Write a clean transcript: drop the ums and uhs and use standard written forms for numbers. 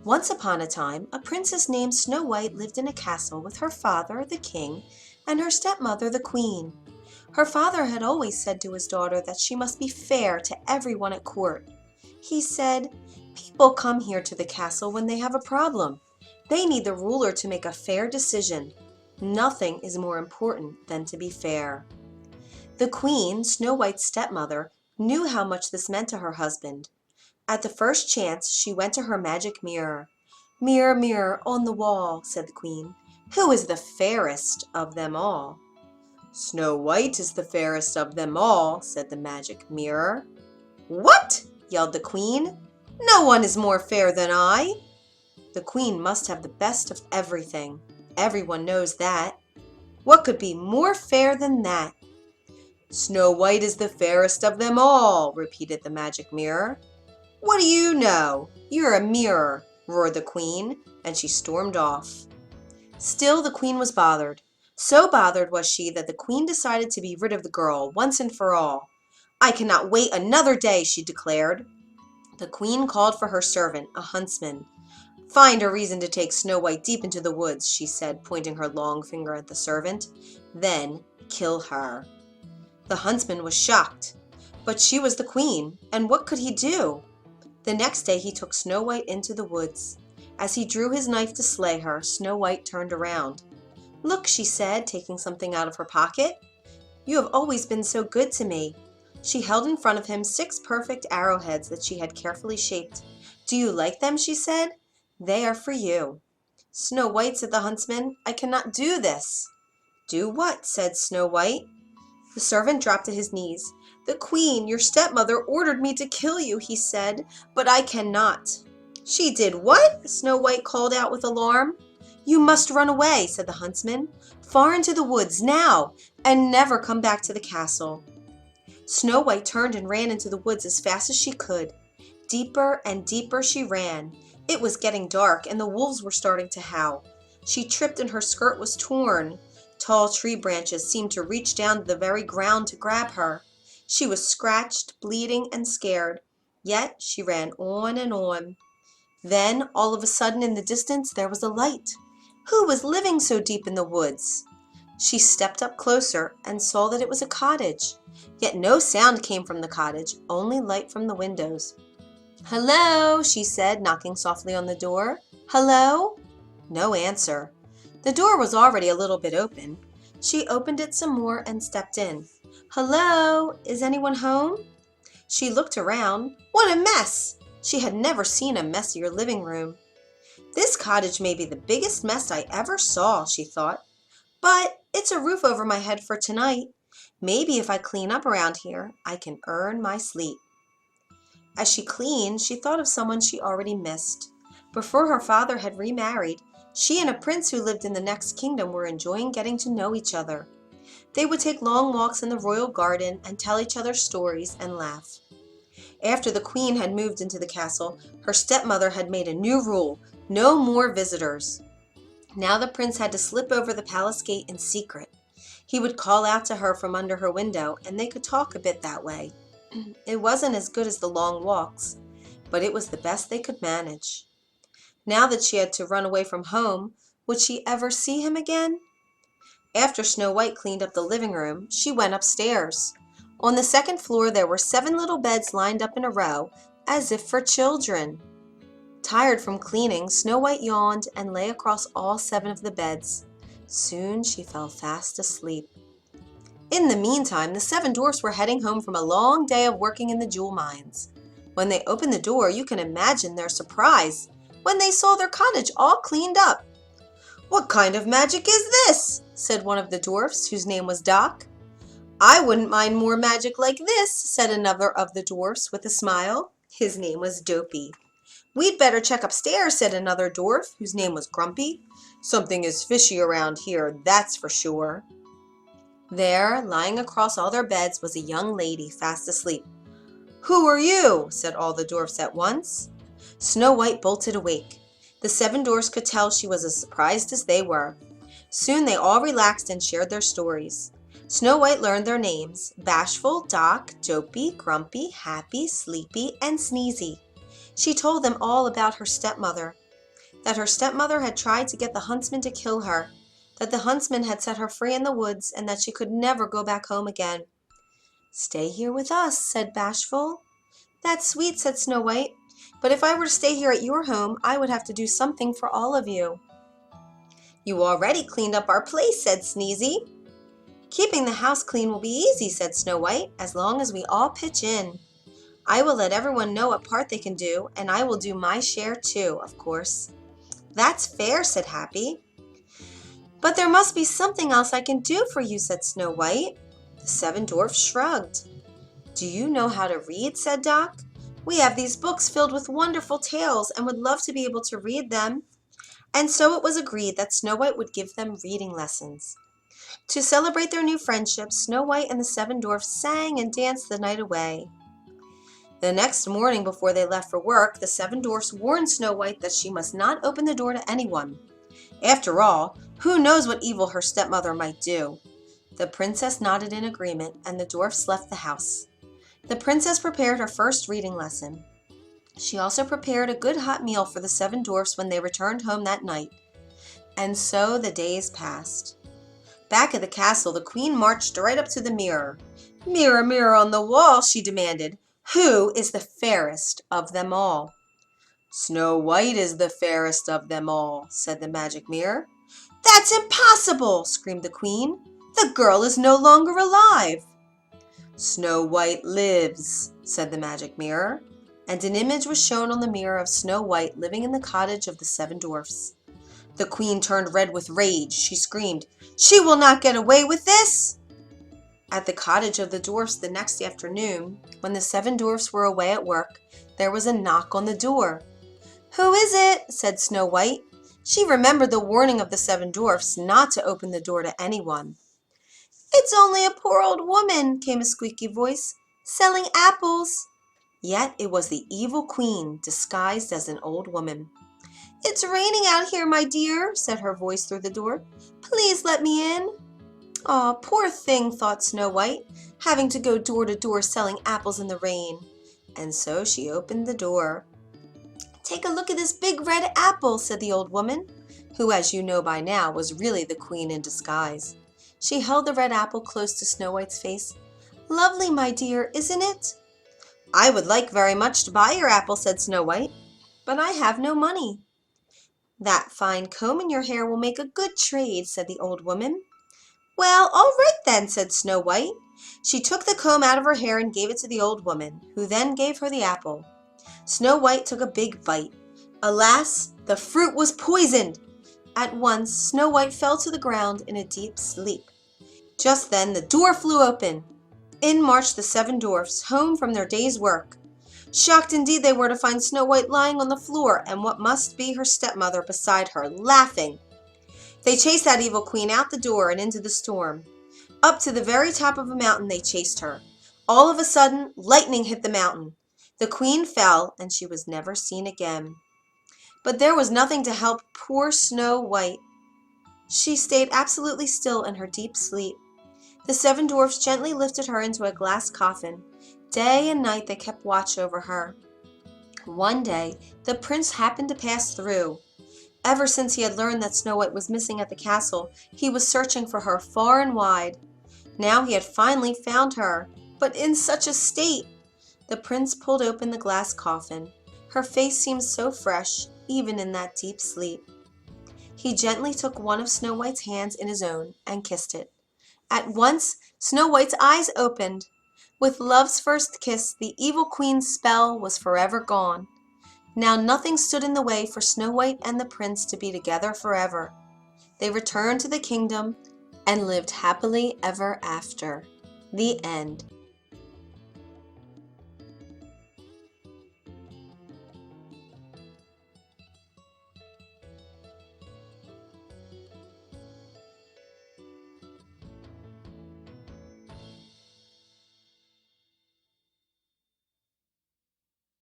Once upon a time, a princess named Snow White lived in a castle with her father, the king, and her stepmother, the queen. Her father had always said to his daughter that she must be fair to everyone at court. He said, "People come here to the castle when they have a problem. They need the ruler to make a fair decision. Nothing is more important than to be fair." The queen, Snow White's stepmother, knew how much this meant to her husband. At the first chance she went to her magic mirror. "Mirror, mirror on the wall," said the queen, "who is the fairest of them all?" "Snow White is the fairest of them all," said the magic mirror. "What?" yelled the queen. "No one is more fair than I." The queen must have the best of everything. Everyone knows that. What could be more fair than that? "Snow White is the fairest of them all," repeated the magic mirror. "What do you know? You're a mirror," roared the queen, and she stormed off. Still the queen was bothered. So bothered was she that the queen decided to be rid of the girl once and for all. "I cannot wait another day," she declared. The queen called for her servant, a huntsman. "Find a reason to take Snow White deep into the woods," she said, pointing her long finger at the servant. "Then kill her." The huntsman was shocked. But she was the queen, and what could he do? The next day he took Snow White into the woods. As he drew his knife to slay her, Snow White turned around. "Look," she said, taking something out of her pocket. "You have always been so good to me." She held in front of him 6 perfect arrowheads that she had carefully shaped. "Do you like them?" she said. "They are for you." "Snow White," said the huntsman, "I cannot do this." "Do what?" said Snow White. The servant dropped to his knees. "The queen, your stepmother, ordered me to kill you," he said, "but I cannot." "She did what?" Snow White called out with alarm. "You must run away," said the huntsman, "far into the woods now, and never come back to the castle." Snow White turned and ran into the woods as fast as she could. Deeper and deeper she ran. It was getting dark, and the wolves were starting to howl. She tripped and her skirt was torn. Tall tree branches seemed to reach down to the very ground to grab her. She was scratched, bleeding, and scared. Yet she ran on and on. Then, all of a sudden, in the distance, there was a light. Who was living so deep in the woods? She stepped up closer and saw that it was a cottage. Yet no sound came from the cottage, only light from the windows. "Hello," she said, knocking softly on the door. "Hello?" No answer. The door was already a little bit open. She opened it some more and stepped in. "Hello? Is anyone home?" She looked around. What a mess! She had never seen a messier living room. "This cottage may be the biggest mess I ever saw," she thought. "But it's a roof over my head for tonight. Maybe if I clean up around here, I can earn my sleep." As she cleaned, she thought of someone she already missed. Before her father had remarried, she and a prince who lived in the next kingdom were enjoying getting to know each other. They would take long walks in the royal garden and tell each other stories and laugh. After the queen had moved into the castle, her stepmother had made a new rule: no more visitors. Now the prince had to slip over the palace gate in secret. He would call out to her from under her window, and they could talk a bit that way. It wasn't as good as the long walks, but it was the best they could manage. Now that she had to run away from home, would she ever see him again? After Snow White cleaned up the living room, she went upstairs. On the second floor there were 7 little beds lined up in a row, as if for children. Tired from cleaning, Snow White yawned and lay across all 7 of the beds. Soon she fell fast asleep. In the meantime, the 7 dwarfs were heading home from a long day of working in the jewel mines. When they opened the door, you can imagine their surprise when they saw their cottage all cleaned up. "What kind of magic is this?" said one of the dwarfs, whose name was Doc. "I wouldn't mind more magic like this," said another of the dwarfs with a smile. His name was Dopey. "We'd better check upstairs," said another dwarf, whose name was Grumpy. "Something is fishy around here, that's for sure." There, lying across all their beds, was a young lady fast asleep. "Who are you?" said all the dwarfs at once. Snow White bolted awake. The 7 dwarfs could tell she was as surprised as they were. Soon they all relaxed and shared their stories. Snow White learned their names: Bashful, Doc, Dopey, Grumpy, Happy, Sleepy, and Sneezy. She told them all about her stepmother. that her stepmother had tried to get the huntsman to kill her, that the huntsman had set her free in the woods, and that she could never go back home again. "Stay here with us," said Bashful. "That's sweet," said Snow White, "but if I were to stay here at your home, I would have to do something for all of you." "You already cleaned up our place," said Sneezy. "Keeping the house clean will be easy," said Snow White, "as long as we all pitch in. I will let everyone know what part they can do, and I will do my share too, of course." "That's fair," said Happy. "But there must be something else I can do for you," said Snow White. The Seven Dwarfs shrugged. "Do you know how to read?" said Doc. "We have these books filled with wonderful tales and would love to be able to read them." And so it was agreed that Snow White would give them reading lessons. To celebrate their new friendship, Snow White and the Seven Dwarfs sang and danced the night away. The next morning before they left for work, the Seven Dwarfs warned Snow White that she must not open the door to anyone. After all, who knows what evil her stepmother might do? The princess nodded in agreement, and the dwarfs left the house. The princess prepared her first reading lesson. She also prepared a good hot meal for the Seven Dwarfs when they returned home that night. And so the days passed. Back at the castle, the queen marched right up to the mirror. "Mirror, mirror on the wall," she demanded, "who is the fairest of them all?" "Snow White is the fairest of them all," said the magic mirror. "That's impossible!" screamed the queen. "The girl is no longer alive." "Snow White lives," said the magic mirror, and an image was shown on the mirror of Snow White living in the cottage of the Seven Dwarfs. The queen turned red with rage. She screamed, "She will not get away with this!" At the cottage of the dwarfs the next afternoon, when the Seven Dwarfs were away at work, there was a knock on the door. "Who is it?" said Snow White. She remembered the warning of the Seven Dwarfs not to open the door to anyone. "It's only a poor old woman," came a squeaky voice, "selling apples." Yet it was the evil queen, disguised as an old woman. "It's raining out here, my dear," said her voice through the door. "Please let me in." "Aw, poor thing," thought Snow White, "having to go door to door selling apples in the rain." And so she opened the door. "Take a look at this big red apple," said the old woman, who, as you know by now, was really the queen in disguise. She held the red apple close to Snow White's face. "Lovely, my dear, isn't it?" "I would like very much to buy your apple," said Snow White, "but I have no money." "That fine comb in your hair will make a good trade," said the old woman. "Well, all right then," said Snow White. She took the comb out of her hair and gave it to the old woman, who then gave her the apple. Snow White took a big bite. Alas, the fruit was poisoned! At once, Snow White fell to the ground in a deep sleep. Just then the door flew open. In marched the Seven Dwarfs, home from their day's work. Shocked indeed they were to find Snow White lying on the floor, and what must be her stepmother beside her, laughing. They chased that evil queen out the door and into the storm. Up to the very top of a mountain they chased her. All of a sudden, lightning hit the mountain. The queen fell, and she was never seen again. But there was nothing to help poor Snow White. She stayed absolutely still in her deep sleep. The Seven Dwarfs gently lifted her into a glass coffin. Day and night they kept watch over her. One day, the prince happened to pass through. Ever since he had learned that Snow White was missing at the castle, he was searching for her far and wide. Now he had finally found her, but in such a state! The prince pulled open the glass coffin. Her face seemed so fresh, even in that deep sleep. He gently took one of Snow White's hands in his own and kissed it. At once, Snow White's eyes opened. With love's first kiss, the evil queen's spell was forever gone. Now nothing stood in the way for Snow White and the prince to be together forever. They returned to the kingdom and lived happily ever after. The end.